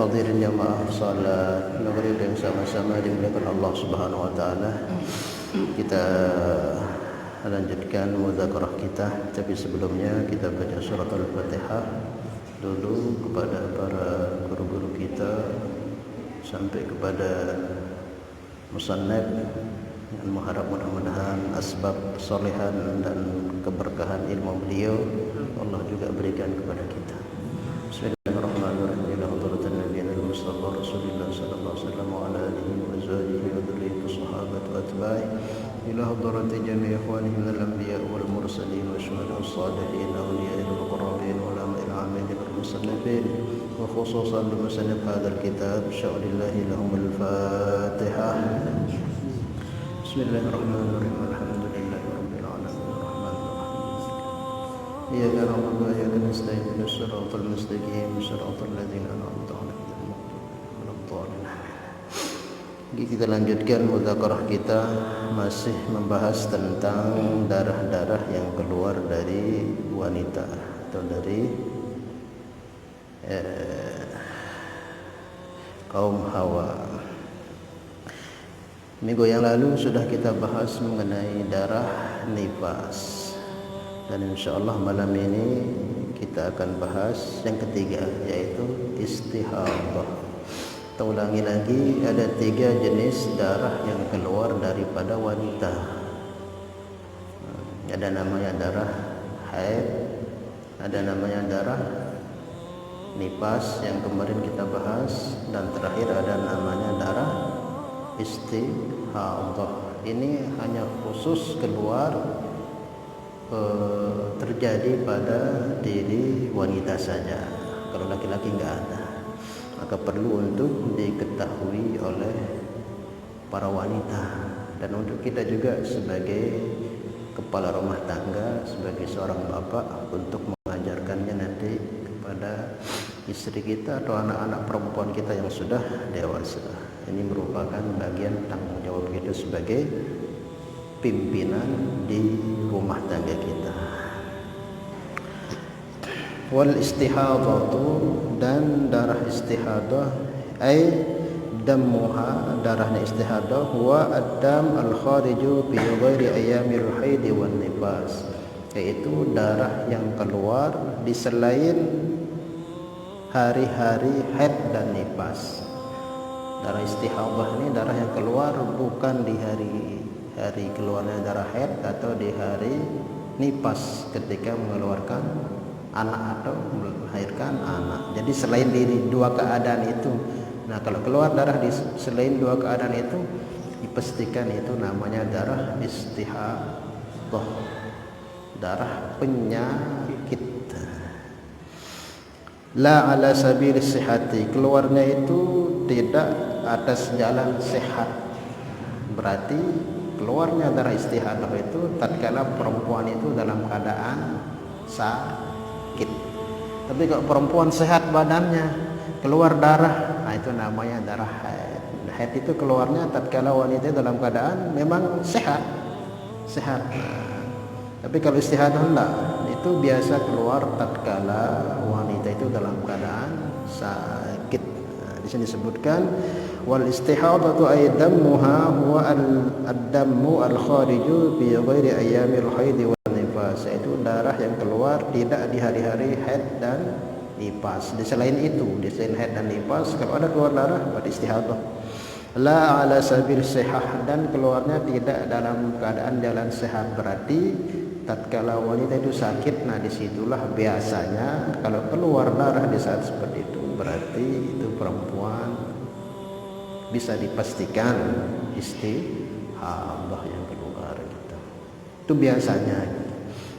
hadirin jamaah salat maghrib yang sama-sama dimuliakan Allah Subhanahu wa taala. Kita lanjutkan muzakarah kita, tapi sebelumnya kita baca surat Al-Fatihah dulu kepada para guru-guru kita sampai kepada musannaf, yang mengharap mudah-mudahan asbab solehan dan keberkahan ilmu beliau Allah juga berikan kepada kita. Bismillahirrahmanirrahim. Ila hadratin nabiyil mustafa Rasulillah sallallahu alaihi wasallam wa ala alihi wa azwajihi wa dhurriyyati sahabati wa atba'i ila hadratin jami' ikhwanihi minal anbiya wal mursalin wa syuhada'i was-salihin awliya'i wal muqarrabin wa ulama'i al-'amilin wal musannifin wa khususan li musannif hadzal kitab sya'lillahi lahumul Fatihah. Bismillahirrahmanirrahim. Alhamdulillahi rabbil alamin. Iyyaka na'budu wa iyyaka nasta'in ihdinas siratal mustaqim siratal ladzina an'amta 'alaihim ghairil maghdubi 'alaihim. Kita lanjutkan muzakarah kita, masih membahas tentang darah-darah yang keluar dari wanita atau dari kaum Hawa. Minggu yang lalu sudah kita bahas mengenai darah nifas. Dan insyaallah malam ini kita akan bahas yang ketiga, yaitu istihadhah. Kita ulangi lagi, ada 3 jenis darah yang keluar daripada wanita. Ada namanya darah haid, ada namanya darah nifas yang kemarin kita bahas, dan terakhir ada namanya darah istihadhah. Ini hanya khusus keluar terjadi pada diri wanita saja. Kalau laki-laki enggak ada, maka perlu untuk diketahui oleh para wanita dan untuk kita juga sebagai kepala rumah tangga, sebagai seorang bapak, untuk mengajarkannya nanti kepada istri kita atau anak-anak perempuan kita yang sudah dewasa. Ini merupakan bagian tanggung jawab kita sebagai pimpinan di rumah tangga kita. Wal istihadatu, dan darah istihadah, ay damuha, darahnya istihadah, huwa ad-dam al-khariju fi ghairi ayyamil haid wan nifas, yaitu darah yang keluar di selain hari-hari haid dan nifas. Darah istihadah ini darah yang keluar bukan di hari keluarnya darah haid atau di hari nifas ketika mengeluarkan anak atau melahirkan anak. Jadi selain di 2 keadaan itu. Nah, kalau keluar darah di selain 2 keadaan itu, dipastikan itu namanya darah istihadah, darah penyakit. La ala sabil sihati, keluarnya itu tidak atas jalan sehat. Berarti keluarnya darah istihadah itu tatkala perempuan itu dalam keadaan sakit. Tapi kalau perempuan sehat badannya, keluar darah, nah itu namanya darah haid. Haid itu keluarnya tatkala wanita dalam keadaan memang sehat. Nah, tapi kalau istihadah enggak, itu biasa keluar tatkala wanita itu dalam keadaan sakit. Nah, di sini disebutkan wal istihadatu ay dammuha huwa ad-dammu al-khariju bi ghairi ayyamil haid wan nifas, yaitu darah yang keluar tidak di hari-hari haid dan nifas. Di selain itu, di selain haid dan nifas, kalau ada keluar darah pada istihadah. La ala sabil sihah, dan keluarnya tidak dalam keadaan jalan sehat. Berarti tatkala wanita itu sakit, nah disitulah biasanya kalau keluar darah di saat seperti itu, berarti itu perempuan bisa dipastikan istihadah yang keluar gitu. Itu biasanya gitu.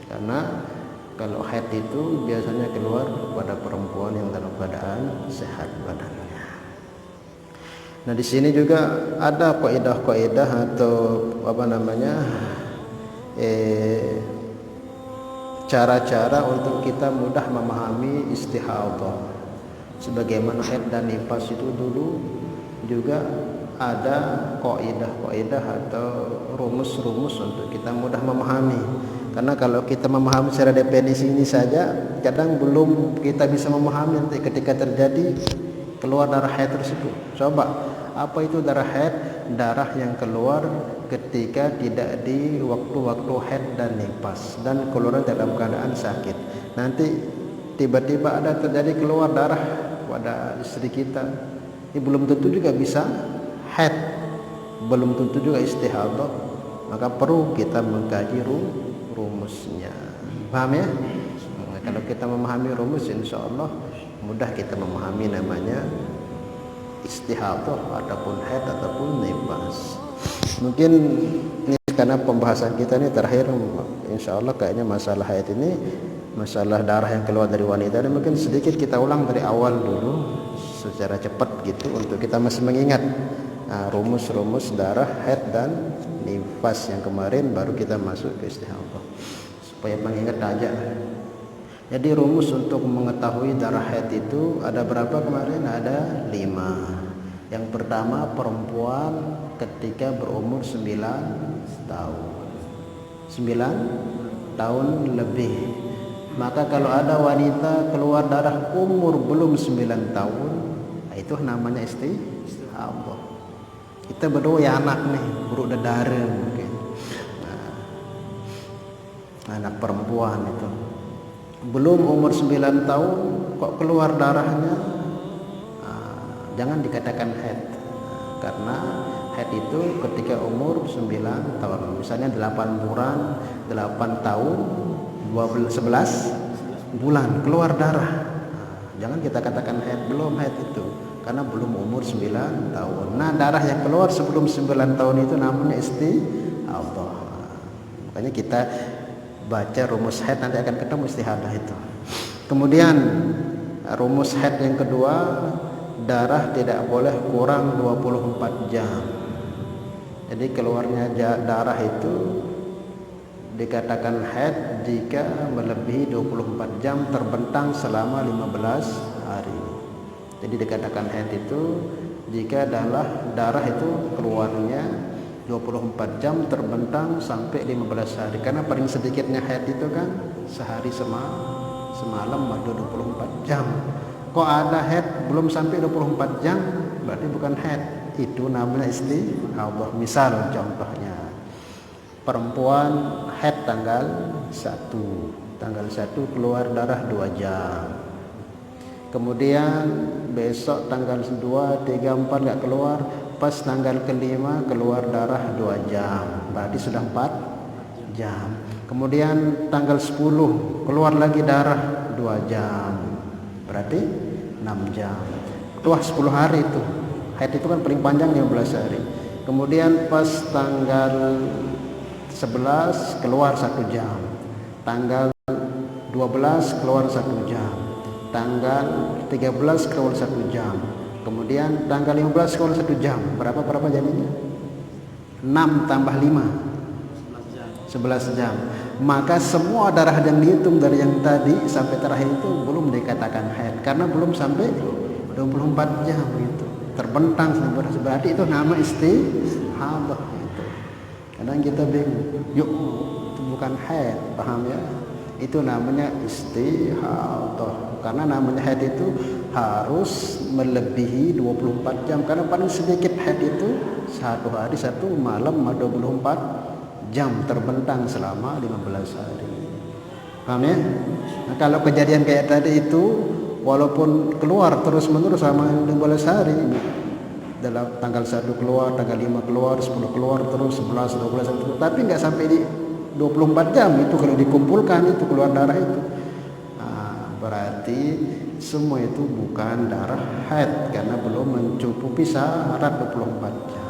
Karena kalau haid itu biasanya keluar pada perempuan yang dalam keadaan sehat badannya. Nah, di sini juga ada kaidah-kaidah atau cara-cara untuk kita mudah memahami istihadah. Sebagaimana haid dan nifas itu dulu juga ada kaidah-kaidah atau rumus-rumus untuk kita mudah memahami. Karena kalau kita memahami secara definisi ini saja, kadang belum kita bisa memahami nanti ketika terjadi keluar darah haid tersebut. Coba, apa itu darah haid? Darah yang keluar ketika tidak di waktu-waktu haid dan nifas, dan keluar dalam keadaan sakit. Nanti tiba-tiba ada terjadi keluar darah pada istri kita, ini belum tentu juga bisa haid, belum tentu juga istihadah, maka perlu kita mengkaji rumusnya. Paham ya? Nah, kalau kita memahami rumus, insya Allah mudah kita memahami namanya istihadah ataupun haid ataupun nifas. Mungkin ini karena pembahasan kita ini terakhir, insya Allah kayaknya masalah haid ini, masalah darah yang keluar dari wanita ini mungkin sedikit kita ulang dari awal dulu secara cepat gitu, untuk kita masih mengingat rumus-rumus darah haid dan nifas yang kemarin, baru kita masuk ke istihadah supaya mengingat aja. Jadi rumus untuk mengetahui darah haid itu ada berapa kemarin? Ada 5. Yang pertama, perempuan ketika berumur 9 tahun. 9 tahun lebih. Maka kalau ada wanita keluar darah umur belum 9 tahun, itu namanya istihadah. Kita berdua ya anak nih, buruk dadara mungkin. Anak perempuan itu belum umur 9 tahun kok keluar darahnya, jangan dikatakan haid, karena haid itu ketika umur 9 tahun, misalnya 8 bulan, 8 tahun 11 bulan keluar darah, jangan kita katakan haid, belum haid itu, karena belum umur 9 tahun. Nah, darah yang keluar sebelum 9 tahun itu namanya istihadah. Makanya kita baca rumus haid, nanti akan ketemu istihadah itu. Kemudian rumus haid yang kedua, darah tidak boleh kurang 24 jam. Jadi keluarnya darah itu dikatakan haid jika melebihi 24 jam terbentang selama 15 hari. Jadi dikatakan haid itu jika darah itu keluarnya 24 jam terbentang sampai 15 hari. Karena paling sedikitnya haid itu kan sehari semalam ada 24 jam. Kok ada haid belum sampai 24 jam, berarti bukan haid, itu namanya istihadah. Misal contohnya, perempuan haid tanggal 1 keluar darah 2 jam. Kemudian besok tanggal 2, 3, 4 enggak keluar, pas tanggal kelima keluar darah 2 jam, berarti sudah 4 jam. Kemudian tanggal 10 keluar lagi darah 2 jam, berarti 6 jam. Tuh 10 hari itu. Haid itu kan paling panjang 15 hari. Kemudian pas tanggal 11 keluar 1 jam. Tanggal 12 keluar 1 jam. Tanggal 13 keluar 1 jam. Kemudian tanggal 15 keluar 1 jam. Berapa jadinya? 6 tambah 5 11 jam. Maka semua darah yang dihitung dari yang tadi sampai terakhir itu belum dikatakan haid, karena belum sampai 24 jam itu. Terbentang berarti itu nama istihadah itu. Kadang kita bingung, yuk itu bukan haid, paham ya? Itu namanya istihadah. Karena namanya haid itu harus melebihi 24 jam. Karena paling sedikit haid itu 1 hari 1 malam 24 jam terbentang selama 15 hari. Paham ya? Nah, kalau kejadian kayak tadi itu walaupun keluar terus-menerus selama 15 hari, dalam tanggal 1 keluar, tanggal 5 keluar, 10 keluar, terus 11, 12, 13, tapi nggak sampai di 24 jam itu kalau dikumpulkan itu keluar darah itu. Nah, berarti semua itu bukan darah haid karena belum mencukupi syarat 24 jam.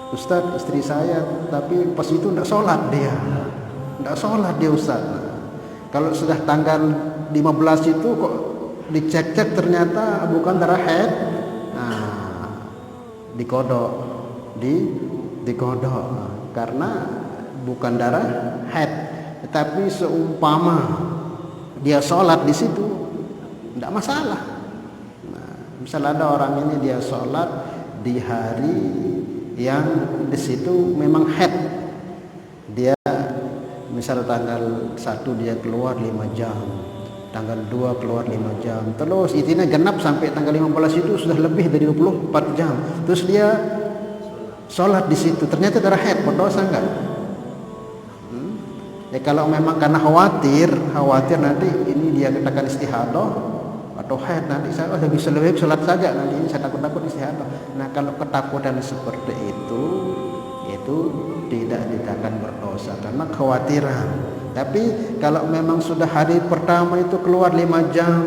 Ustaz, istri saya tapi pas itu tidak sholat dia, Ustaz. Nah, kalau sudah tanggal 15 itu kok dicek-cek ternyata bukan darah haid, nah dikodok, karena bukan darah haid. Tetapi seumpama dia sholat di situ tidak masalah. Nah, misal ada orang ini dia sholat di hari yang di situ memang haid, dia misal tanggal 1 dia keluar 5 jam, tanggal 2 keluar 5 jam, terus intinya genap sampai tanggal 15 itu sudah lebih dari 24 jam, terus dia sholat di situ, ternyata darah haid, berdosa enggak? Ya kalau memang karena khawatir nanti ini dia katakan istihadah atau haid, nanti saya bisa lebih sholat saja, nanti ini saya takut istihadah. Nah kalau ketakutan seperti itu tidak akan berdosa karena kekhawatiran. Tapi kalau memang sudah hari pertama itu keluar 5 jam,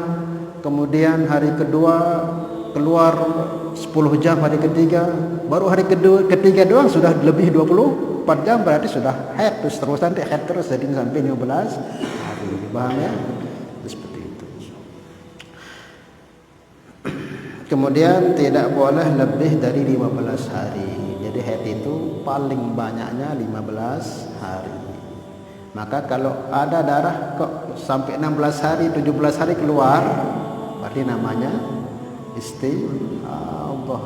kemudian hari kedua keluar 10 jam, hari ketiga, baru hari ketiga doang sudah lebih 24 jam, berarti sudah haid terus nanti haid terus jadi sampai 15 hari. Paham ya? Seperti itu. Kemudian tidak boleh lebih dari 15 hari. Jadi haid itu paling banyaknya 15 hari. Maka kalau ada darah kok sampai 16 hari, 17 hari keluar, berarti namanya istihadah.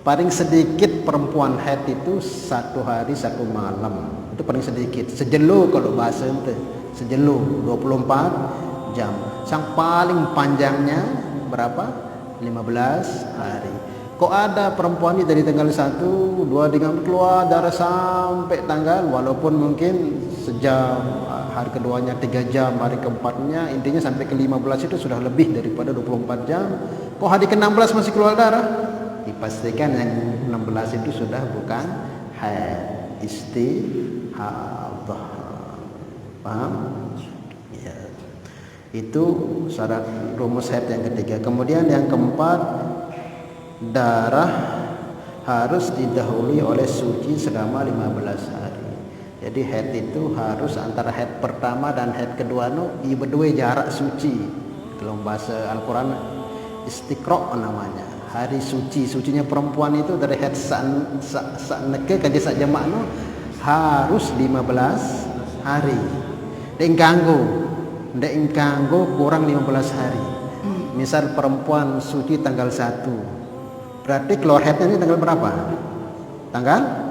Paling sedikit perempuan haid itu 1 hari 1 malam, itu paling sedikit. Sejelo kalau bahasa ente, sejelo 24 jam. Yang paling panjangnya berapa? 15 hari. Kok ada perempuan ini dari tanggal 1, 2 dengan keluar darah sampai tanggal, walaupun mungkin sejam, hari keduanya 3 jam, hari keempatnya, intinya sampai ke 15 itu sudah lebih daripada 24 jam. Kok hari ke-16 masih keluar darah? Dipastikan yang 16 itu sudah bukan haid, istihadah. Paham? Ya. Itu syarat rumus haid yang ketiga. Kemudian yang keempat, darah harus didahului oleh suci selama 15 hari. Jadi haid itu harus antara haid pertama dan haid kedua berdua jarak suci. Kalau bahasa Al-Quran istiqra namanya. Hari sucinya perempuan itu dari haid sak neke ke sak jamak harus 15 hari. Dek ganggu kurang 15 hari. Misal perempuan suci tanggal 1, berarti keluar haidnya ini tanggal berapa? Tanggal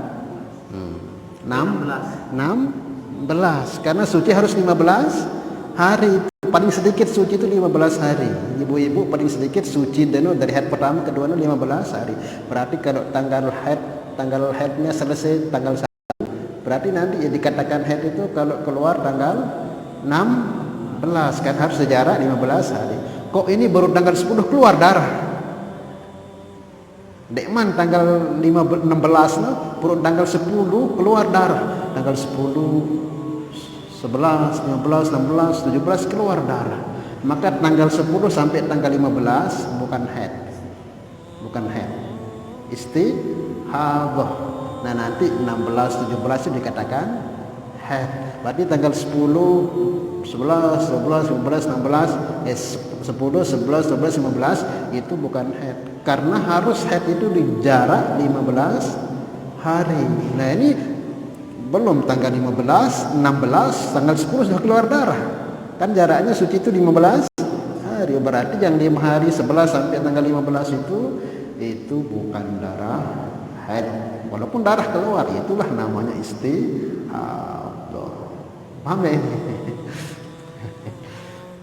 16. Karena suci harus 15 hari. Paling sedikit suci itu 15 hari. Ibu-ibu paling sedikit suci dari haid pertama kedua 15 hari. Berarti kalau tanggal haidnya selesai tanggal 1, berarti nanti ya dikatakan haid itu kalau keluar tanggal 16, kan harus sejarak 15 hari. Kok ini baru tanggal 10 keluar darah? Dekman tanggal 16 baru tanggal 10 keluar darah. Tanggal 10, 11, 15, 16, 17 keluar darah. Maka tanggal 10 sampai tanggal 15 bukan haid. Istihadah. Nah nanti 16, 17 itu dikatakan haid. Berarti tanggal 10, 11, 12, 15, 16, 10, 11, 12, 15 itu bukan haid. Karena harus haid itu di jarak 15 hari. Nah ini belum tanggal 15, 16, tanggal 10 sudah keluar darah. Kan jaraknya suci itu 15 hari. Berarti yang 5 hari 11 sampai tanggal 15 itu bukan darah haid. Walaupun darah keluar, itulah namanya istihadah. Paham ya ini?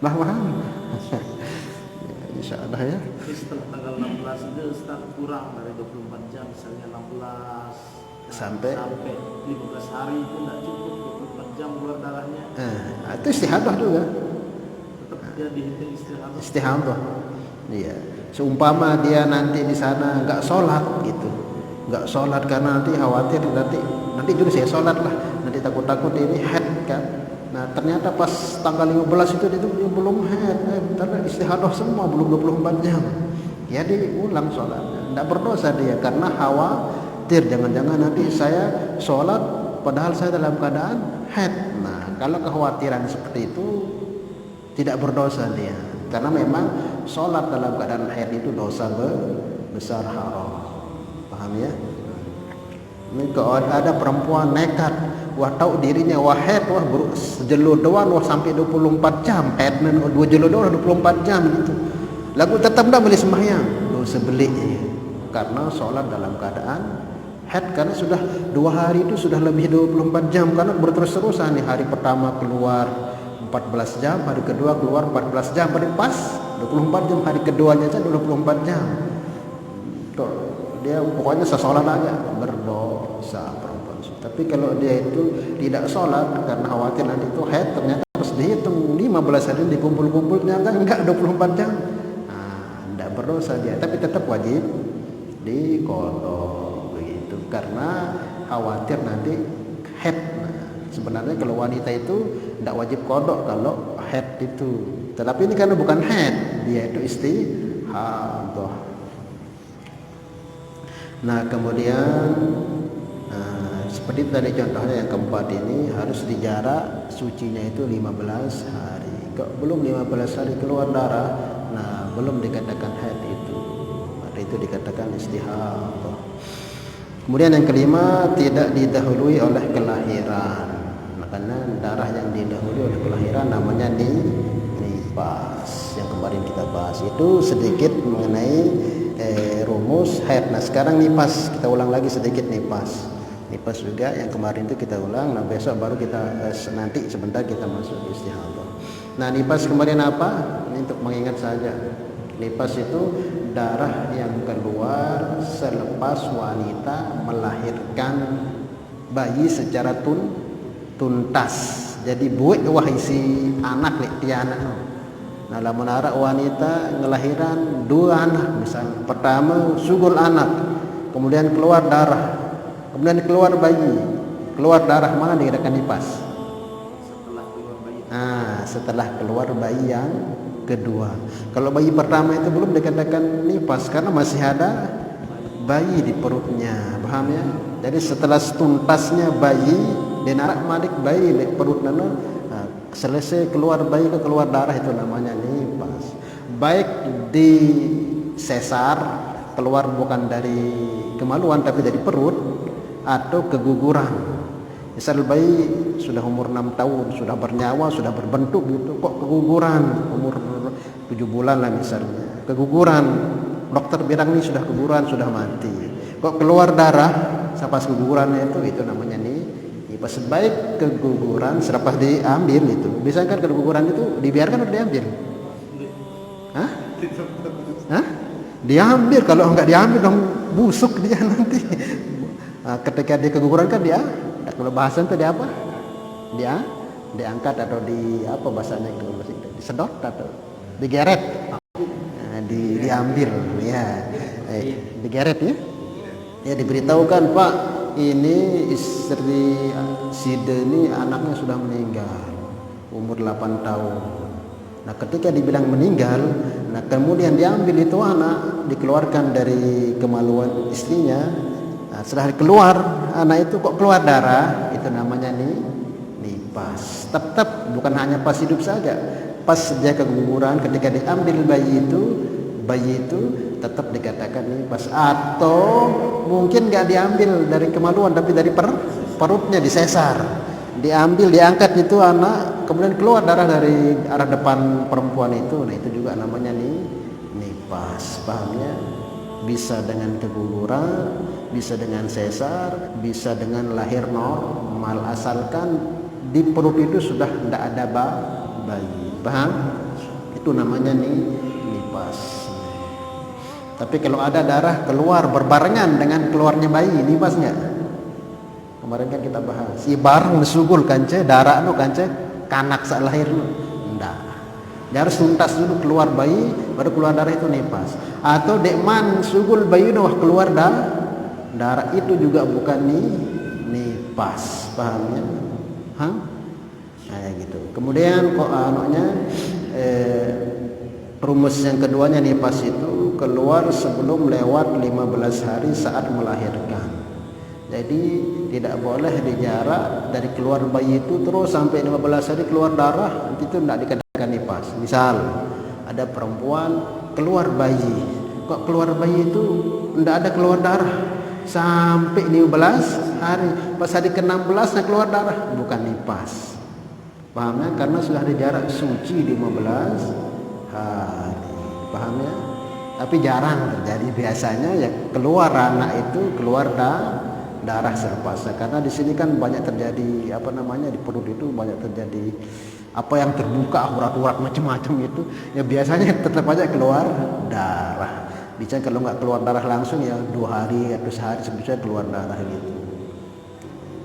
Paham? Insyaallah ya. Setelah tanggal 16 itu start kurang dari 24 jam, misalnya 16 sampai 15 hari itu tidak cukup 24 jam keluar darahnya. Itu istihadah juga. Tetap dia dihitung istihadah. Istihadah. Iya. Seumpama dia nanti di sana enggak sholat gitu. Enggak sholat karena nanti khawatir nanti dulu saya sholat lah. Nanti takut ini haid kan. Nah ternyata pas tanggal 15 itu belum haid, bentar istihadah semua belum 24 jam. Ya diulang sholatnya. Tidak berdosa dia karena khawatir jangan-jangan nanti saya sholat padahal saya dalam keadaan haid. Nah kalau kekhawatiran seperti itu tidak berdosa dia, karena memang sholat dalam keadaan haid itu dosa besar, haram. Paham ya? Ini kalau ada perempuan nekat, wah tahu dirinya wah haid, wah sejelo doang, wah sampai 24 jam haid, 2 jelo doang 24 jam gitu. Lagu tetap tidak boleh sembahyang, dosa belik ya. Karena sholat dalam keadaan haid, karena sudah 2 hari itu sudah lebih 24 jam, karena berterus-terusan nih, hari pertama keluar 14 jam, hari kedua keluar 14 jam, berarti pas 24 jam, hari keduanya saja 24 jam. Kok dia pokoknya sesolat aja berdosa perempuan. Tapi kalau dia itu tidak sholat karena khawatir nanti itu haid, ternyata harus dihitung 15 hari dikumpul-kumpul, ternyata enggak 24 jam. Nah, enggak berdosa dia, tapi tetap wajib diqadha begitu karena khawatir nanti haid. Nah, sebenarnya kalau wanita itu tidak wajib kodok kalau haid itu, tetapi ini karena bukan haid, dia itu istihadah. Nah kemudian seperti tadi contohnya yang keempat ini harus dijarak sucinya itu 15 hari. Kalau belum 15 hari keluar darah, nah belum dikatakan haid itu, maka itu dikatakan istihadah. Kemudian yang kelima, tidak didahului oleh kelahiran. Nah, karena darah yang didahului oleh kelahiran namanya nifas. Yang kemarin kita bahas itu sedikit mengenai rumus haid. Nah sekarang nifas, kita ulang lagi sedikit nifas. Nifas juga yang kemarin itu kita ulang. Nah besok baru kita nanti sebentar kita masuk istihadah. Nah nifas kemarin apa? Ini untuk mengingat saja. Nifas itu darah yang keluar selepas wanita melahirkan bayi secara tuntas. Jadi buik wah isi anak lek tiana. Nah lamun ara wanita ngelahiran 2 anak misalnya. Pertama sugul anak, kemudian keluar darah, kemudian keluar bayi, keluar darah, mana dikatakan nifas? Setelah keluar bayi. Nah setelah keluar bayi yang kedua. Kalau bayi pertama itu belum dikatakan nifas karena masih ada bayi di perutnya, paham ya? Jadi setelah tuntasnya bayi dan anak madik bayi di perut nana, selesai keluar bayi ke keluar darah, itu namanya nifas. Baik di sesar, keluar bukan dari kemaluan tapi dari perut, atau keguguran. Misal bayi sudah umur 6 tahun, sudah bernyawa, sudah berbentuk gitu, kok keguguran umur 7 bulan lah misalnya, keguguran, dokter bilang ini sudah keguguran, sudah mati, kok keluar darah selepas kegugurannya, itu namanya nifas. Baik keguguran selepas diambil itu, biasanya kan keguguran itu dibiarkan atau diambil? Hah? Hah? Diambil, kalau enggak diambil dong busuk dia nanti. Nah, ketika dia keguguran kan dia, kalau bahasan itu dia apa? Dia diangkat atau di apa bahasanya itu, disedot atau digeret, diambil ya, digeret ya. Ya diberitahukan, Pak, ini istri Side ini anaknya sudah meninggal umur 8 tahun. Nah ketika dibilang meninggal, nah kemudian diambil itu anak, dikeluarkan dari kemaluan istrinya. Nah, setelah keluar anak itu kok keluar darah, itu namanya nifas. Tetap bukan hanya pas hidup saja, pas dia keguguran, ketika diambil bayi itu tetap dikatakan nifas. Atau mungkin nggak diambil dari kemaluan tapi dari perutnya disesar, diambil, diangkat itu anak, kemudian keluar darah dari arah depan perempuan itu. Nah itu juga namanya nifas, pahamnya? Bisa dengan keguguran, bisa dengan sesar, bisa dengan lahir normal, asalkan di perut itu sudah tidak ada bayi, paham? Itu namanya nifas. Tapi kalau ada darah keluar berbarengan dengan keluarnya bayi, nifas nggak? Kemarin kan kita bahas, si bareng sugul kance darah nu kance kanak saat lahir nu, enggak. Dia harus tuntas dulu keluar bayi, baru keluar darah, itu nifas. Atau dekman sugul bayi nu keluar darah, itu juga bukan nifas, pahamnya? Hah? Nah, gitu. Kemudian kok rumus yang keduanya nifas itu keluar sebelum lewat 15 hari saat melahirkan. Jadi tidak boleh dijarak dari keluar bayi itu terus sampai 15 hari keluar darah, nanti itu tidak dikatakan nifas. Misal ada perempuan keluar bayi, kok keluar bayi itu tidak ada keluar darah sampai 15 hari, pas hari ke-16 keluar darah, bukan nifas, pahamnya? Karena sudah ada jarak suci 15 hari, pahamnya? Tapi jarang terjadi, biasanya ya keluar anak itu keluar darah selepasnya, karena di sini kan banyak terjadi di perut itu banyak terjadi apa yang terbuka urat-urat macam-macam itu, ya biasanya tetap aja keluar darah. Bisa kalau nggak keluar darah langsung ya 2 hari atau sehari sebisa keluar darah gitu.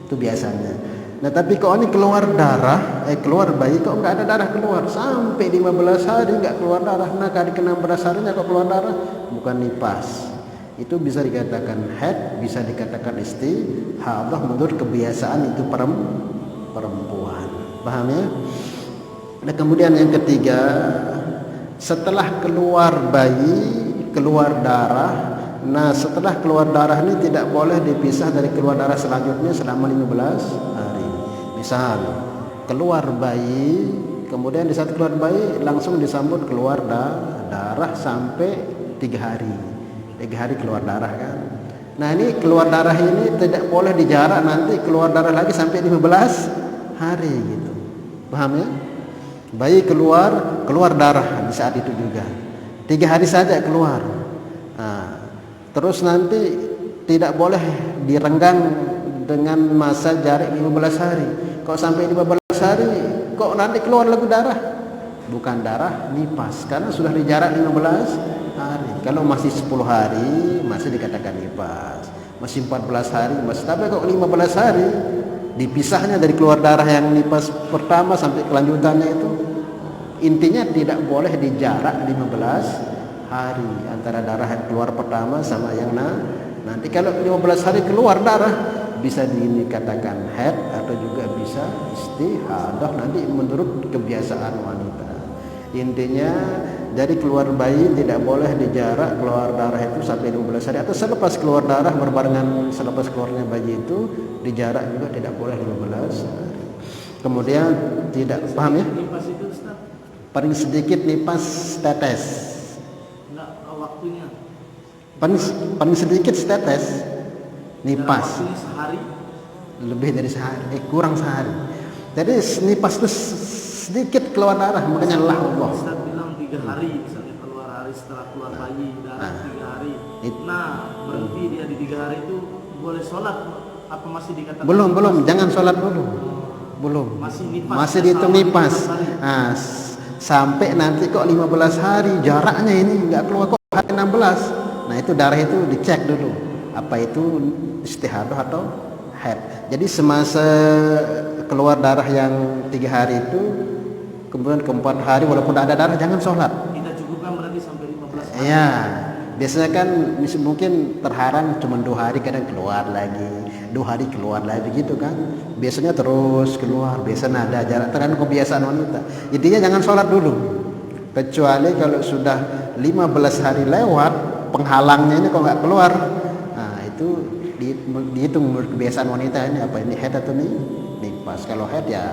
Itu biasanya. Nah tapi kok ini keluar darah, keluar bayi kok nggak ada darah keluar sampai 15 hari nggak keluar darah. Nah kali ke-16 harinya kok keluar darah, bukan nipas. Itu bisa dikatakan haid, bisa dikatakan istihadah menurut kebiasaan itu perempuan. Paham ya? Nah kemudian yang ketiga, setelah keluar bayi keluar darah. Nah setelah keluar darah ini tidak boleh dipisah dari keluar darah selanjutnya selama 15 hari. Misal keluar bayi, kemudian di saat keluar bayi langsung disambut keluar darah sampai 3 hari. 3 hari keluar darah kan. Nah ini keluar darah ini tidak boleh dijarak nanti keluar darah lagi sampai 15 hari gitu. Paham ya? Bayi keluar darah di saat itu juga 3 hari saja keluar. Nah, terus nanti tidak boleh direnggang dengan masa jarak 15 hari. Kok sampai 15 hari kok nanti keluar lagi darah? Bukan darah nipas karena sudah dijarak 15 hari. Kalau masih 10 hari masih dikatakan nipas. Masih 14 hari masih, tapi kok 15 hari dipisahnya dari keluar darah yang nipas pertama sampai kelanjutannya itu, intinya tidak boleh dijarak 15 hari antara darah yang keluar pertama sama yang nanti. Kalau 15 hari keluar darah bisa dikatakan haid atau juga bisa istihadah nanti menurut kebiasaan wanita. Intinya dari keluar bayi tidak boleh dijarak keluar darah itu sampai 15 hari, atau selepas keluar darah berbarengan selepas keluarnya bayi itu dijarak juga tidak boleh 15 hari. Kemudian tidak paham ya? Nipas itu Ustaz? Paling sedikit nipas tetes. Enggak waktunya. Paling sedikit setetes nipas. Waktunya sehari. Lebih dari sehari, kurang sehari. Jadi nipas itu sedikit keluar darah, makanya Allah. Ustaz bilang 3 hari misalnya keluar hari setelah keluar bayi darah 3 hari. Nah berhenti dia di 3 hari itu boleh sholat apa masih dikatakan? Belum, jangan sholat dulu. Belum. Masih dihitung nipas. Nah, sampai nanti kok 15 hari jaraknya ini nggak keluar kok hari 16. Nah itu darah itu dicek dulu apa itu istihadah atau haid. Jadi semasa keluar darah yang 3 hari itu, kemudian ke-4 hari walaupun ada darah jangan sholat. Kita cukupkan berarti sampai 15 hari. Iya, biasanya kan mungkin terhalang cuma 2 hari kadang keluar lagi, 2 hari keluar lagi gitu kan. Biasanya terus keluar, biasanya ada jarak, tergantung kebiasaan wanita. Intinya jangan sholat dulu, kecuali kalau sudah 15 hari lewat penghalangnya ini kok nggak keluar. Nah itu dihitung menurut kebiasaan wanita ini apa ini haid atau nipas. Kalau haid ya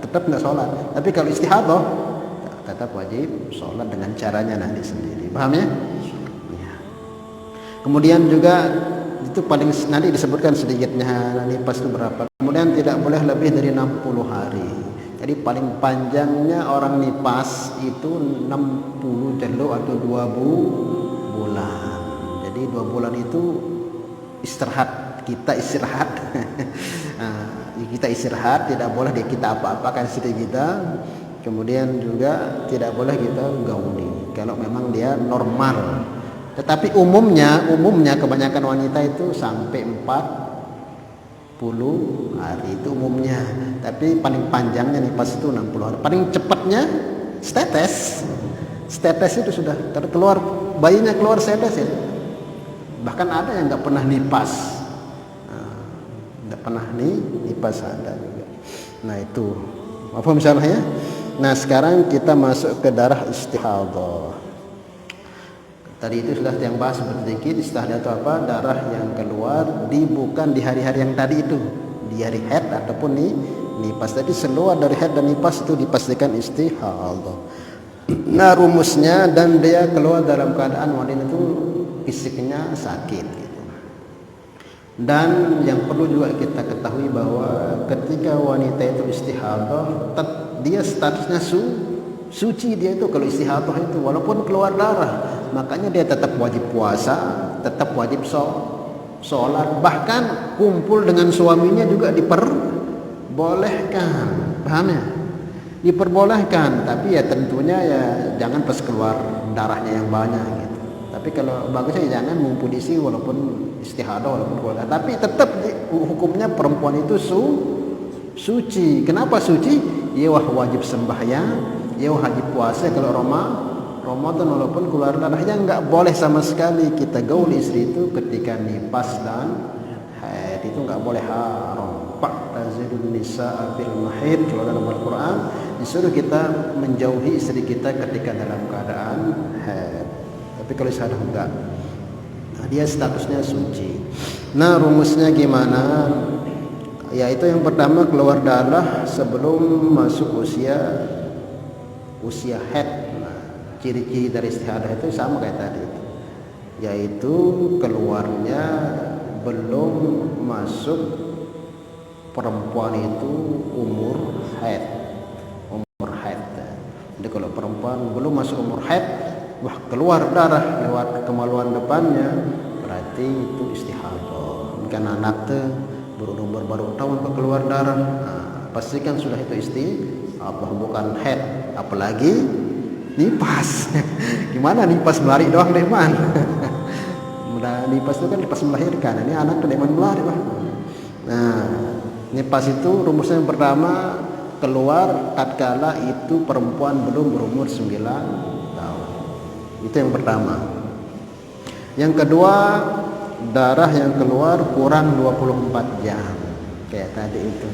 tetap nggak sholat, tapi kalau istihadah tetap wajib sholat dengan caranya nanti sendiri. Paham ya? Ya. Kemudian juga itu paling nanti disebutkan sedikitnya nipas itu berapa. Kemudian tidak boleh lebih dari 60 hari. Jadi paling panjangnya orang nipas itu 60 jelo atau 2 bulan. Jadi 2 bulan itu kita istirahat. Nah, kita istirahat, tidak boleh kita apa-apakan istri kita. Kemudian juga tidak boleh kita gauli kalau memang dia normal. Tetapi umumnya kebanyakan wanita itu sampai 40 hari itu umumnya. Tapi paling panjangnya nipas itu 60 hari. Paling cepatnya setetes. Setetes itu sudah keluar bayinya keluar setetes ya. Bahkan ada yang nggak pernah nipas, nggak pernah nipas ada juga. Nah itu apa misalnya ya. Nah sekarang kita masuk ke darah istihadah. Tadi itu sudah yang bahas sedikit. Istihadah itu apa? Darah yang keluar bukan di hari-hari yang tadi itu, di hari haid ataupun nipas. Tadi seluar dari haid dan nipas itu dipastikan istihadah. Nah rumusnya, dan dia keluar dalam keadaan wanita itu fisiknya sakit gitu. Dan yang perlu juga kita ketahui bahwa ketika wanita itu istihadah, dia statusnya suci. Dia itu kalau istihadah itu walaupun keluar darah, makanya dia tetap wajib puasa, tetap wajib sholat, bahkan kumpul dengan suaminya juga diperbolehkan. Paham ya? diperbolehkan, tapi ya tentunya ya jangan pas keluar darahnya yang banyak gitu. Tapi kalau bagusnya ya jangan mumpudisi walaupun istihadah walaupun keluar darah. Tapi tetap hukumnya perempuan itu suci. Kenapa suci? Ya wajib sembahyang, ya wajib puasa kalau Ramadan walaupun keluar darahnya nggak boleh sama sekali kita gaul istri itu ketika nifas dan haid, itu nggak boleh, haram. Fa'tazilun nisaa bil mahid, kalau dalam Al-Quran disuruh kita menjauhi istri kita ketika dalam keadaan haid. Tapi kalau istihadah enggak, nah, dia statusnya suci. Nah rumusnya gimana? Yaitu yang pertama keluar darah sebelum masuk usia haid. Nah, ciri-ciri dari istihadah itu sama kayak tadi, yaitu keluarnya belum masuk perempuan itu umur haid. Jadi kalau perempuan belum masuk umur haid, wah keluar darah lewat kemaluan depannya, berarti itu istihadah. Kan anak tuh berumur baru tahun kok keluar darah, nah, pastikan sudah itu istihadah bukan haid. Apalagi nipas. Gimana nipas melari doang deh man? Nipas itu kan nipas melahirkan, ini anak tuh deman melari mah. Nah nipas itu rumusnya yang pertama keluar tatkala itu perempuan belum berumur 9 tahun. Itu yang pertama. Yang kedua, darah yang keluar kurang 24 jam kayak tadi itu.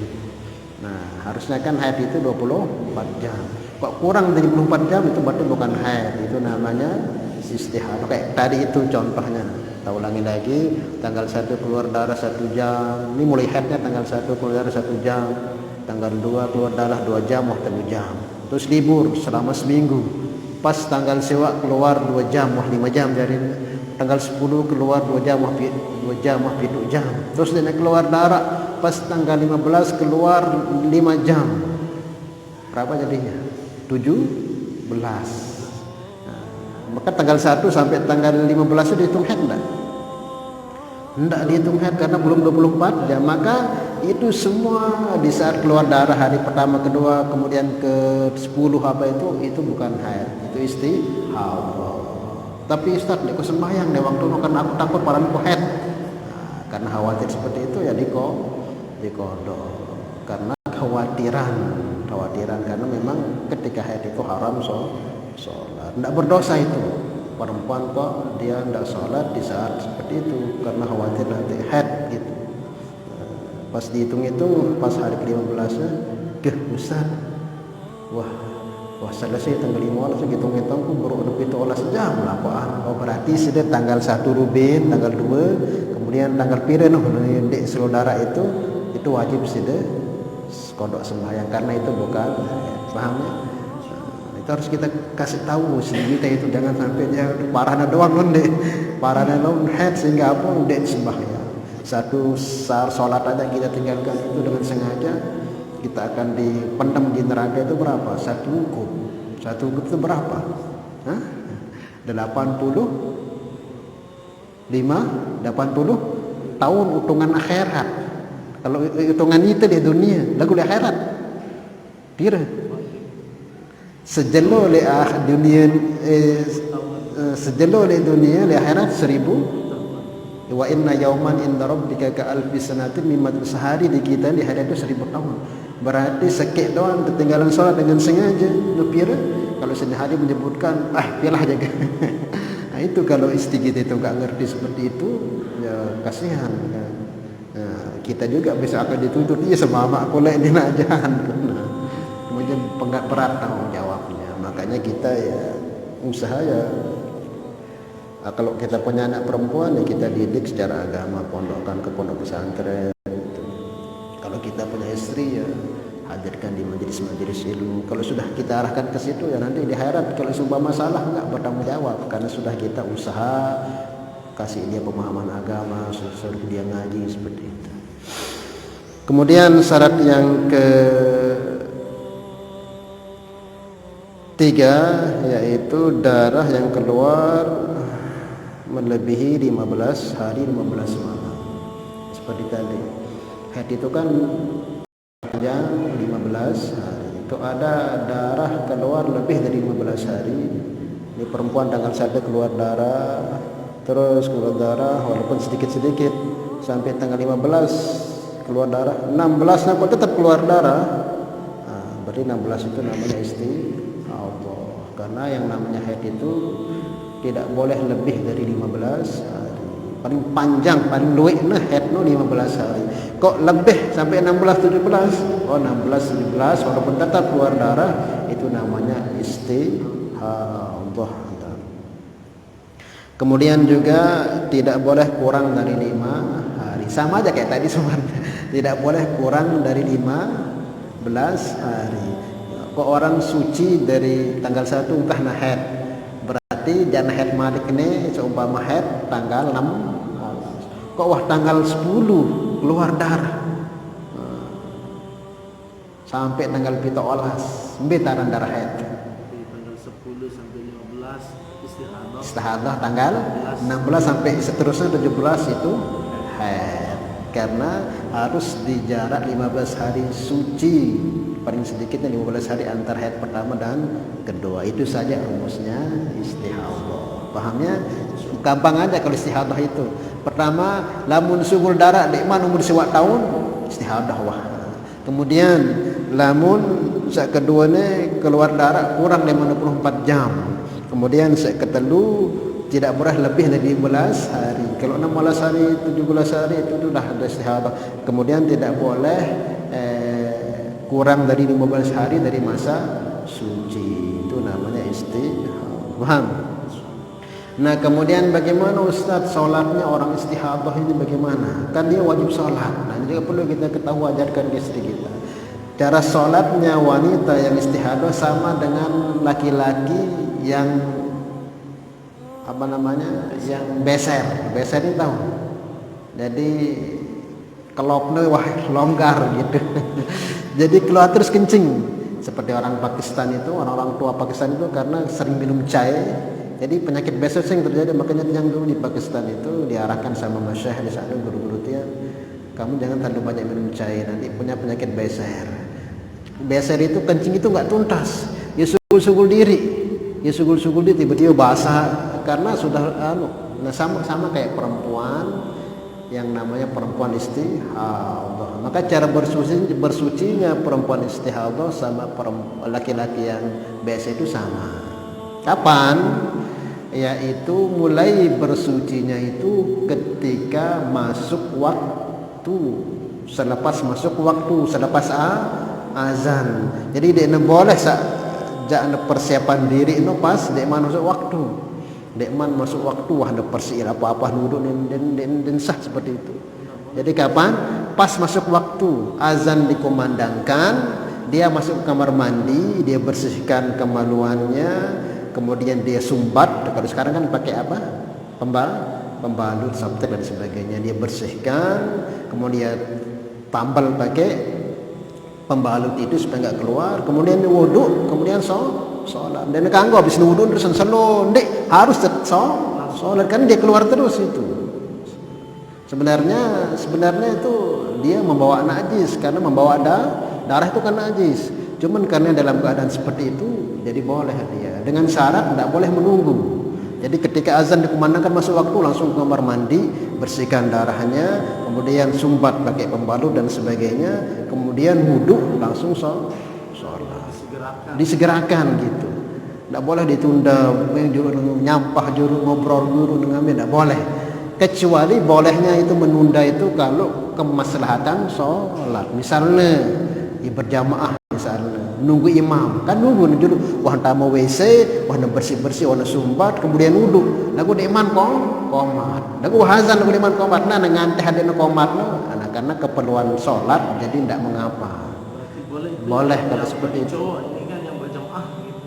Nah harusnya kan haid itu 24 jam. Kok kurang dari 24 jam itu berarti bukan haid, itu namanya istihadah. Kayak tadi itu contohnya. Kita ulangi lagi, tanggal 1 keluar darah 1 jam. Ini mulai haidnya tanggal 1 keluar darah 1 jam. Tanggal 2 keluar darah 2 jam, 3 jam. Terus libur selama seminggu. Pas tanggal sewa keluar 2 jam, 5 jam dari tanggal 10 keluar 2 jam, 2 jam, 7 jam. Terus dia keluar darah pas tanggal 15 keluar 5 jam. Berapa jadinya? 17. Maka tanggal 1 sampai tanggal 15 itu dihitung haid enggak? Enggak dihitung haid karena belum 24 jam. Maka itu semua di saat keluar darah hari pertama, kedua, kemudian ke 10 apa itu bukan haid, itu istihadah. Tapi Ustaz aku sembahyang deh waktu itu karena aku takut paraku haid. Nah, karena khawatir seperti itu ya dikodok. Karena kekhawatiran karena memang ketika haid itu haram sholat. Tidak berdosa itu perempuan kok dia tidak sholat di saat seperti itu karena khawatir nanti haid gitu. Pas dihitung-hitung pas hari ke-15 nya Ustaz, wah selesai tanggal 5 langsung hitung-hitung aku baru itu olah sejam lah kok. Oh berarti sudah tanggal 1 Rubin, tanggal 2 kemudian tanggal pira di saudara itu wajib sudah kodok sembahyang karena itu bukan, paham ya? Itu harus kita kasih tahu sendiri kita itu, jangan sampai dia parahnya doang londe, parahnya doang head sehingga apa udah sembahyang. Satu sholat aja kita tinggalkan itu dengan sengaja, kita akan dipendam di neraka itu berapa? Satu hukum itu berapa? 80 tahun hitungan akhirat. Kalau hitungan itu di dunia, lagu di akhirat pira? Sejelo le dunia sejelo le dunia le akhirat 1000. Wa inna yauman inda rabbika ka alfi sanatin mimma sehari di kita di hari itu 1000 tahun. Berarti sekek doang ketinggalan sholat dengan sengaja. Pira? Kalau sehari menyebutkan pilah jaga. Nah itu kalau istri kita itu nggak ngerti seperti itu, ya kasihan kan. Nah, kita juga bisa akan dituntut sama aku lah ini najan. Kemudian berat tanggung jawabnya. Makanya kita ya usaha ya. Kalau kita punya anak perempuan ya kita didik secara agama, pondokkan ke pondok pesantren. Gitu. Kalau kita punya istri ya hadirkan di majelis-majelis ilmu. Kalau sudah kita arahkan ke situ ya nanti di akhirat kalau sumpah masalah nggak bertanggung jawab karena sudah kita usaha kasih dia pemahaman agama, suruh dia ngaji seperti itu. Kemudian syarat yang ketiga yaitu darah yang keluar melebihi 15 hari 15 malam. Seperti tadi. Haid itu kan panjang 15 hari. Itu ada darah keluar lebih dari 15 hari. Ini perempuan tanggal 1 keluar darah, terus keluar darah walaupun sedikit-sedikit sampai tanggal 15 keluar darah, 16 nampak tetap keluar darah. Berarti 16 itu namanya istihadah. Karena yang namanya haid itu tidak boleh lebih dari 15 hari. Paling panjang, paling luwih nah haid no 15 hari. Kok lebih sampai 16 17? Oh 16 17 walaupun tetap keluar darah itu namanya istihadah. Kemudian juga tidak boleh kurang dari 5 hari. Sama aja kayak tadi sebenarnya. Tidak boleh kurang dari 15 hari. Kok orang suci dari tanggal 1 entah nah haid. Berarti jangan haid malik ini seumpama haid tanggal 6. Kok wah tanggal 10 keluar darah. Sampai tanggal 17 betaran darah haid. Tanggal 10 sampai 15 istihadah, tanggal 16 sampai seterusnya 17 itu haid. Karena harus di jarak 15 hari suci, paling sedikitnya 15 hari antar haid pertama dan kedua. Itu saja rumusnya istihadah. Pahamnya gampang aja kalau istihadah itu. Pertama, lamun subul darah dikman umur sewak tahun istihadah wah. Kemudian lamun saat keduanya keluar darah kurang 54 jam. Kemudian saat ketelu tidak boleh lebih dari 15 hari. Kalau 16 hari, 17 hari itu sudah ada istihadah. Kemudian tidak boleh kurang dari 15 hari dari masa suci. Itu namanya istihadah. Paham? Nah kemudian bagaimana Ustaz sholatnya orang istihadah ini bagaimana? Kan dia wajib sholat. Nah ini juga perlu kita ketahui, ajarkan ke istri kita. Cara sholatnya wanita yang istihadah sama dengan laki-laki yang apa namanya, yang beser ini tahu. Jadi kelopnya wah longgar gitu. Jadi keluar terus kencing. Seperti orang Pakistan itu, orang-orang tua Pakistan itu karena sering minum chai. Jadi penyakit beser yang terjadi, makanya yang dulu di Pakistan itu diarahkan sama masyayikh di sana, guru-guru dia, kamu jangan terlalu banyak minum chai, nanti punya penyakit beser. Beser itu kencing itu nggak tuntas, ya sugul-sugul diri, tiba-tiba basah karena sudah nah sama kayak perempuan yang namanya perempuan istihadah. Maka cara bersucinya perempuan istihadah sama laki-laki yang biasa itu sama. Kapan? Yaitu mulai bersucinya itu ketika masuk waktu, selepas masuk waktu, selepas azan. Jadi dia boleh jangan persiapan diri itu pas dia masuk waktu. Dekman masuk waktu wah ada persiapan apa-apa duduk dan sah seperti itu. Jadi kapan? Pas masuk waktu azan dikumandangkan, dia masuk kamar mandi, dia bersihkan kemaluannya, kemudian dia sumbat. Kalau sekarang kan pakai apa? Pembalut, sabtek dan sebagainya. Dia bersihkan, kemudian tambal pakai pembalut itu supaya enggak keluar. Kemudian wudhu, kemudian sholat. Dan kanggo habis wudhu terus selondik harus sholat kan dia keluar terus itu. Sebenarnya itu dia membawa najis karena membawa darah itu kan najis. Cuman karena dalam keadaan seperti itu jadi boleh dia dengan syarat tidak boleh menunggu. Jadi ketika azan dikumandangkan masuk waktu langsung ke kamar mandi, bersihkan darahnya, kemudian sumbat pakai pembalut dan sebagainya, kemudian wudhu langsung sholat. Disegerakan gitu. Tidak boleh ditunda, nyampah juru ngobrol guru dengan tidak boleh. Kecuali bolehnya itu menunda itu kalau kemaslahatan sholat. Misalnya berjamaah, misalnya nunggu imam, kan nunggu dulu wah mau WC, wah bersih-bersih, wah sumbat, kemudian wudhu. Lagu di iman komat. Lagu hazan lagu di iman komat. Nah nganteh ada komat nah, karena keperluan sholat jadi tidak mengapa. Boleh kalau seperti itu.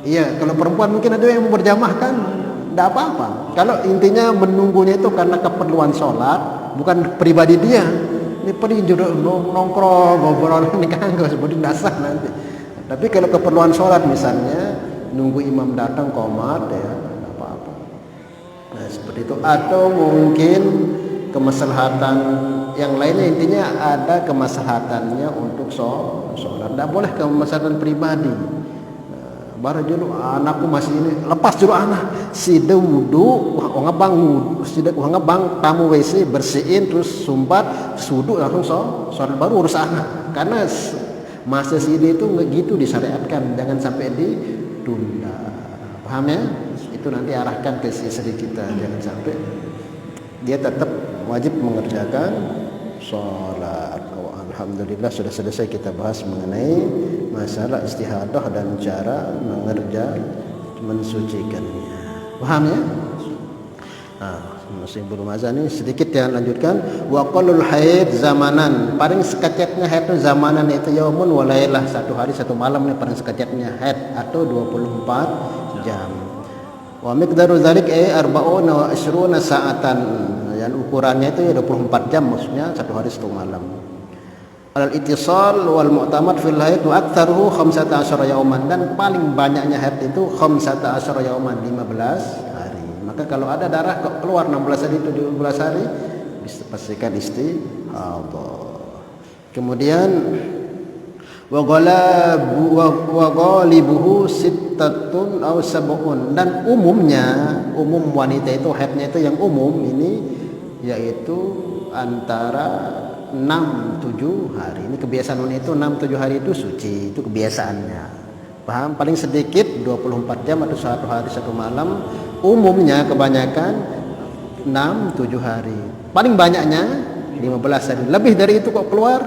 Iya, kalau perempuan mungkin ada yang berjamaah kan, tidak apa-apa. Kalau intinya menunggunya itu karena keperluan sholat, bukan pribadi dia. Ini pergi jodoh nongkrong, ngobrol ini kan nggak seperti dasar nanti. Tapi kalau keperluan sholat misalnya nunggu imam datang qomat ya, tidak apa-apa. Nah seperti itu. Atau mungkin kemaslahatan yang lainnya intinya ada kemaslahatannya untuk sholat. Tidak boleh kemaslahatan pribadi. Baru dulu anakku masih ini, lepas dulu anak si wudu ngebang tamu WC bersihin terus sumbat sudu langsung sholat baru urus anak. Karena masa sini itu gitu disyariatkan, jangan sampai ditunda. Paham ya? Itu nanti arahkan ke istri kita, jangan sampai dia tetap wajib mengerjakan sholat. Alhamdulillah sudah selesai kita bahas mengenai masalah istihadah dan cara mensucikannya. Paham ya? Masih belum azan nih, sedikit ya lanjutkan. Wa qallul haid zamanan, paling sekecapnya haid itu zamanan itu yaumun wa lailah, 1 hari 1 malam nih paling sekecapnya haid atau 24 jam. Wa miqdaru dzalik arba'una wa ishruna sa'atan, yang ukurannya itu ya 24 jam, maksudnya 1 hari 1 malam. Al-ittisal wal mu'tamad fil haid wa aktsaruhu 15 yauman, dan paling banyaknya haid itu 15 yauman, 15 hari. Maka kalau ada darah kok keluar 16 hari itu 17 hari, bisa pastikan istihadah. Kemudian wa ghalibuhu sittatun aw sab'un, dan umum wanita itu haidnya itu yang umum ini yaitu antara 6-7 hari. Ini kebiasaan wanita itu 6-7 hari itu suci, itu kebiasaannya. Paham? Paling sedikit 24 jam atau 1 hari 1 malam. Umumnya kebanyakan 6-7 hari. Paling banyaknya 15 hari. Lebih dari itu kok keluar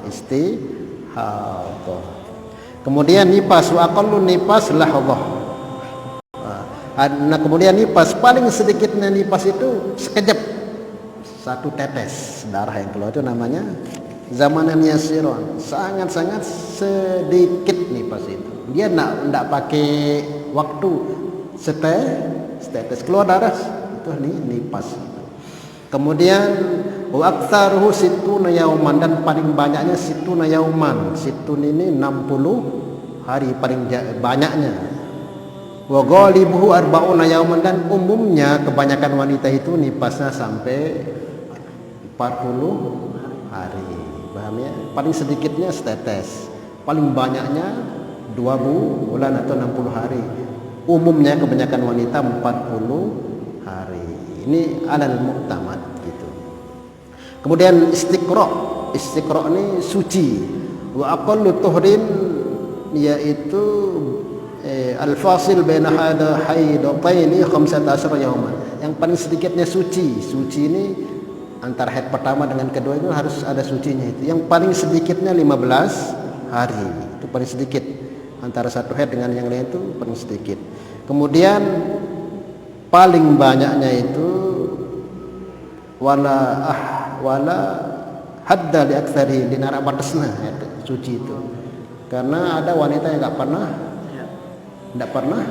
istihadah. Kemudian nifas, wa aqallu nifas lahadhah. Nah, kemudian nifas, paling sedikitnya nifas itu sekejap, 1 tetes darah yang keluar itu namanya zamanan yasiron, sangat-sangat sedikit nifas itu. Dia enggak pakai waktu, setetes keluar darah itu nifas. Kemudian wa aktsaruhu sittuna yauman, dan paling banyaknya sittuna yauman. Sittun ini 60 hari paling banyaknya. Wa ghalibuhu arba'una yauman, dan umumnya kebanyakan wanita itu nifasnya sampai 40 hari. Paham ya? Paling sedikitnya setetes, paling banyaknya 2 bulan atau 60 hari. Umumnya kebanyakan wanita 40 hari. Ini alal mu'tamad gitu. Kemudian istiqra ini suci. Wa aqallu tuhrin, yaitu al-fasil baina haidataini 15 yauman. Yang paling sedikitnya suci ini antara haid pertama dengan kedua itu harus ada sucinya itu. Yang paling sedikitnya 15 hari. Itu paling sedikit. Antara satu haid dengan yang lain itu paling sedikit. Kemudian paling banyaknya itu wala hadda li aktsari, di narak batasna suci itu. Karena ada wanita yang enggak pernah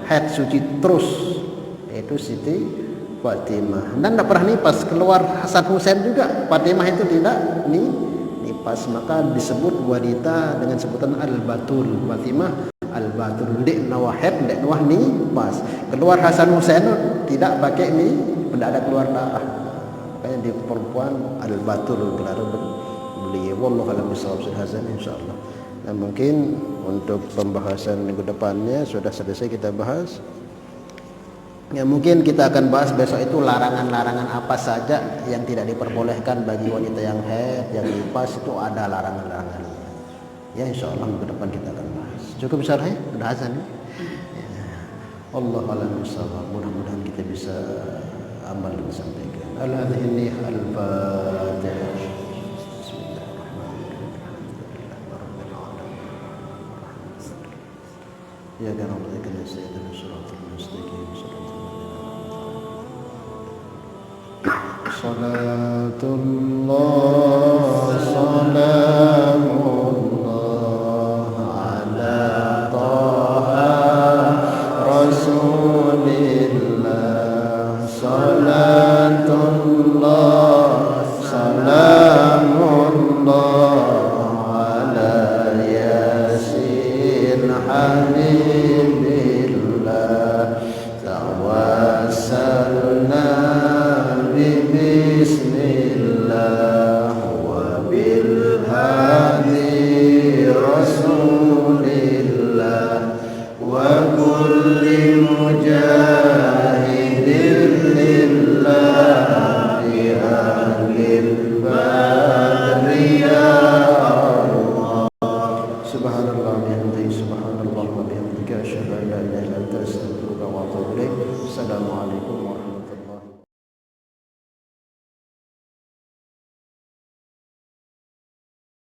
haid suci terus, yaitu Siti Fatimah, dan tidak pernah nifas. Keluar Hasan Husain juga, Fatimah itu tidak nifas, maka disebut wanita dengan sebutan al-batul. Fatimah al-batul, dek nawahid, dek nawah nifas. Keluar Hasan Husain tidak pakai tidak ada keluar darah, makanya di perempuan al-batul gelar beliau. Wallahu a'lam bishawab. Hasan insyaallah. Dan mungkin untuk pembahasan minggu depannya sudah selesai kita bahas. Ya, mungkin kita akan bahas besok itu larangan-larangan apa saja yang tidak diperbolehkan bagi wanita yang haid, yang nifas, itu ada larangan-larangannya. Ya, insyaallah minggu depan kita akan bahas. Cukup besar ya? Udah azan ya? Allah a'lam bishawab. Mudah-mudahan kita bisa amal dan sampaikan. Al-adhini al-fatihah. Ya kan Allah ikan sayyidina suratul mustaqim salatullah salamullah ala taha rasulillah salatullah salamullah ala yasin habibillah tawassalna bismillah كل مجاهد لله أهل البدر يا الله. سبحان الله وبحمده سبحان الله وبحمدك أشهد أن لا إله إلا أنت أستغفرك وأتوب إليك. السلام عليكم